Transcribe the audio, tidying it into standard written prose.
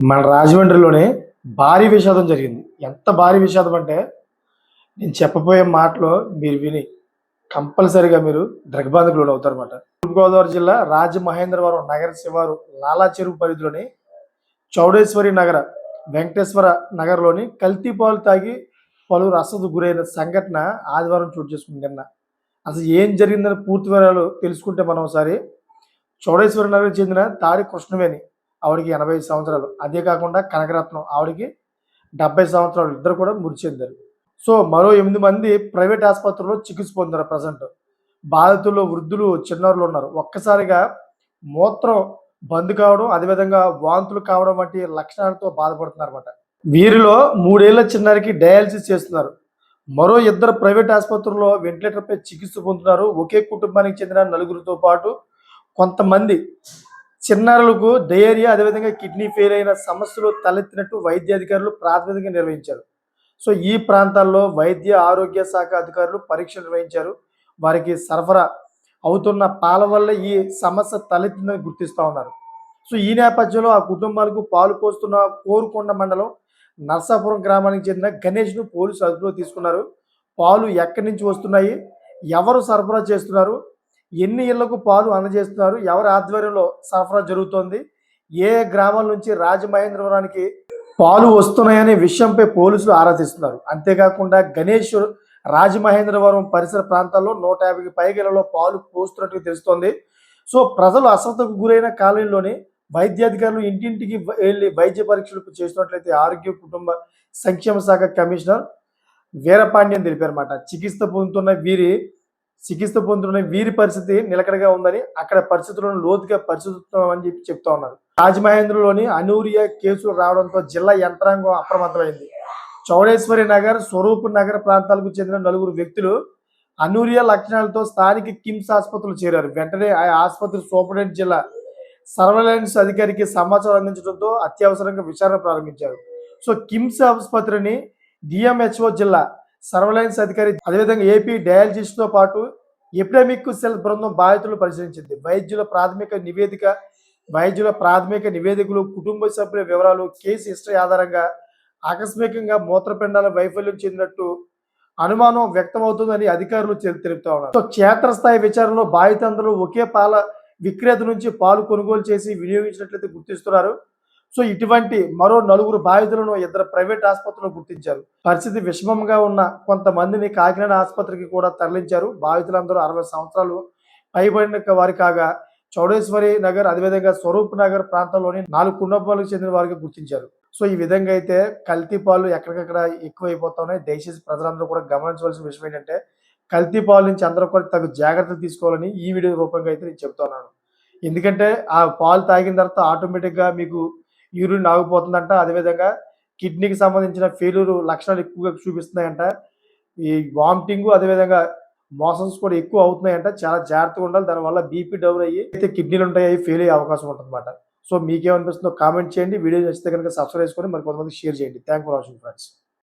మన రాజమండ్రిలోనే భారీ విషాదం జరిగింది. ఎంత భారీ విషాదం అంటే, నేను చెప్పబోయే మాటలు మీరు విని కంపల్సరీగా మీరు దిగ్భ్రాంతికి లోనవుతారన్నమాట. తూర్పుగోదావరి జిల్లా రాజమహేంద్రవరం నగర శివారు లాలా చెరువు పరిధిలోని చౌడేశ్వరి నగర వెంకటేశ్వర నగర్‌లోని కల్తీ పాలు తాగి పలువురు అస్వస్థతకు గురైన సంఘటన ఆదివారం చోటు చేసుకుంది నిన్న. అసలు ఏం జరిగిందని పూర్తి వివరాలు తెలుసుకుంటే మనం ఒకసారి చౌడేశ్వరి నగర్‌కి చెందిన తాడి కృష్ణవేణి ఆవిడకి 80 సంవత్సరాలు. అదే కాకుండా కనకరత్నం ఆవిడకి 70 సంవత్సరాలు. ఇద్దరు కూడా మృతి చెందారు. సో, మరో 8 మంది ప్రైవేట్ ఆసుపత్రుల్లో చికిత్స పొందుతున్నారు ప్రజెంట్. బాధితుల్లో వృద్ధులు, చిన్నారులు ఉన్నారు. ఒక్కసారిగా మూత్రం బంద్ కావడం, అదేవిధంగా వాంతులు కావడం వంటి లక్షణాలతో బాధపడుతున్నారన్నమాట. వీరిలో 3 ఏళ్ల చిన్నారికి డయాలిసిస్ చేస్తున్నారు. మరో ఇద్దరు ప్రైవేట్ ఆసుపత్రుల్లో వెంటిలేటర్‌పై చికిత్స పొందుతున్నారు. ఒకే కుటుంబానికి చెందిన నలుగురితో పాటు కొంతమంది చిన్నారులకు డయేరియా, అదేవిధంగా కిడ్నీ ఫెయిల్ అయిన సమస్యలు తలెత్తినట్టు వైద్య అధికారులు ప్రాతినిధ్యం నిర్వహించారు. సో, ఈ ప్రాంతాల్లో వైద్య ఆరోగ్య శాఖ అధికారులు పరీక్షలు నిర్వహించారు. వారికి సరఫరా అవుతున్న పాల వల్ల ఈ సమస్య తలెత్తిందని గుర్తిస్తా ఉన్నారు. సో, ఈ నేపథ్యంలో ఆ కుటుంబాలకు పాలు పోస్తున్న కోరుకొండ మండలం నర్సాపురం గ్రామానికి చెందిన గణేష్‌ను పోలీసులు అదుపులోకి తీసుకున్నారు. పాలు ఎక్కడి నుంచి వస్తున్నాయి? ఎవరు సరఫరా చేస్తున్నారు? ఎన్ని ఇళ్లకు పాలు అందజేస్తున్నారు? ఎవరి ఆధ్వర్యంలో సరఫరా జరుగుతోంది? ఏ గ్రామాల నుంచి రాజమహేంద్రవరానికి పాలు వస్తున్నాయనే విషయంపై పోలీసులు ఆరా తీస్తున్నారు. అంతేకాకుండా గణేష్ రాజమహేంద్రవరం పరిసర ప్రాంతాల్లో 150కి పైగా ఇళ్లలో పాలు పోస్తున్నట్టుగా తెలుస్తోంది. సో, ప్రజలు అస్వస్థతకు గురైన కాలనీలోని వైద్యాధికారులు ఇంటింటికి వెళ్లి వైద్య పరీక్షలు చేస్తున్నట్లయితే ఆరోగ్య కుటుంబ సంక్షేమ శాఖ కమిషనర్ వీరపాండ్యన్ తెలిపారన్నమాట. చికిత్స పొందుతున్న వీరి పరిస్థితి నిలకడగా ఉందని, అక్కడ పరిస్థితులను లోతుగా పరిశీలిస్తున్నామని చెప్తా ఉన్నారు. రాజమహేంద్రలోని అనూరియా కేసులు రావడంతో జిల్లా యంత్రాంగం అప్రమత్తమైంది. చౌడేశ్వరి నగర్, స్వరూప్ నగర్ ప్రాంతాలకు చెందిన నలుగురు వ్యక్తులు అనూరియా లక్షణాలతో స్థానిక కిమ్స్ ఆసుపత్రిలో చేరారు. వెంటనే ఆ ఆసుపత్రి సూపరింటెండెంట్ జిల్లా సర్వేలెన్స్ అధికారికి సమాచారం అందించడంతో అత్యవసరంగా విచారణ ప్రారంభించారు. సో, కిమ్స్ ఆసుపత్రిని డిఎంహెచ్ఓ జిల్లా సర్వేలెన్స్ అధికారి, అదేవిధంగా ఏపీ డయాలజిస్ట్తో పాటు ఎపిడెమిక్ సెల్ బృందం బాధితులను పరిశీలించింది. వైద్యుల ప్రాథమిక నివేదికలు, కుటుంబ సభ్యుల వివరాలు, కేసు హిస్టరీ ఆధారంగా ఆకస్మికంగా మూత్రపిండాల వైఫల్యం చెందినట్టు అనుమానం వ్యక్తమవుతుందని అధికారులు తెలుపుతా ఉన్నారు. సో, క్షేత్రస్థాయి విచారణలో బాధితులందరూ ఒకే పాల విక్రేత నుంచి పాలు కొనుగోలు చేసి వినియోగించినట్లయితే గుర్తిస్తున్నారు. సో, ఇటువంటి మరో నలుగురు బాధితులను 2 ప్రైవేట్ ఆసుపత్రుల్లో గుర్తించారు. పరిస్థితి విషమంగా ఉన్న కొంతమందిని కాకినాడ ఆసుపత్రికి కూడా తరలించారు. బాధితులందరూ 60 సంవత్సరాలు పైబడిన వారు కాగా, చౌడేశ్వరి నగర్, అదేవిధంగా స్వరూప్ నగర్ ప్రాంతంలోని 4 కుటుంబాలకు చెందిన వారికి గుర్తించారు. సో, ఈ విధంగా అయితే కల్తీ పాలు ఎక్కడికక్కడ ఎక్కువైపోతున్నాయి. దయచేసి ప్రజలందరూ కూడా గమనించవలసిన విషయం ఏంటంటే, కల్తీ పాల నుంచి అందరూ కూడా తగు జాగ్రత్తలు తీసుకోవాలని ఈ వీడియో రూపంగా అయితే నేను చెప్తున్నాను. ఎందుకంటే ఆ పాలు తాగిన తర్వాత ఆటోమేటిక్‌గా మీకు యూరిన్ ఆగిపోతుందంట. అదేవిధంగా కిడ్నీకి సంబంధించిన ఫెయిల్యూర్ లక్షణాలు ఎక్కువగా చూపిస్తున్నాయంట. ఈ వామిటింగు, అదేవిధంగా మోషన్స్ కూడా ఎక్కువ అవుతున్నాయంట. చాలా జాగ్రత్తగా ఉండాలి. దానివల్ల బీపీ డౌన్ అయ్యి అయితే కిడ్నీలు ఉంటాయి, అవి ఫెయిల్ అయ్యే అవకాశం ఉంటుందన్నమాట. సో, మీకేమనిపిస్తుందో కామెంట్ చేయండి. వీడియో నచ్చితే కనుక సబ్స్క్రైబ్ చేసుకొని మరి కొంతమందికి షేర్ చేయండి. Thanks for watching friends.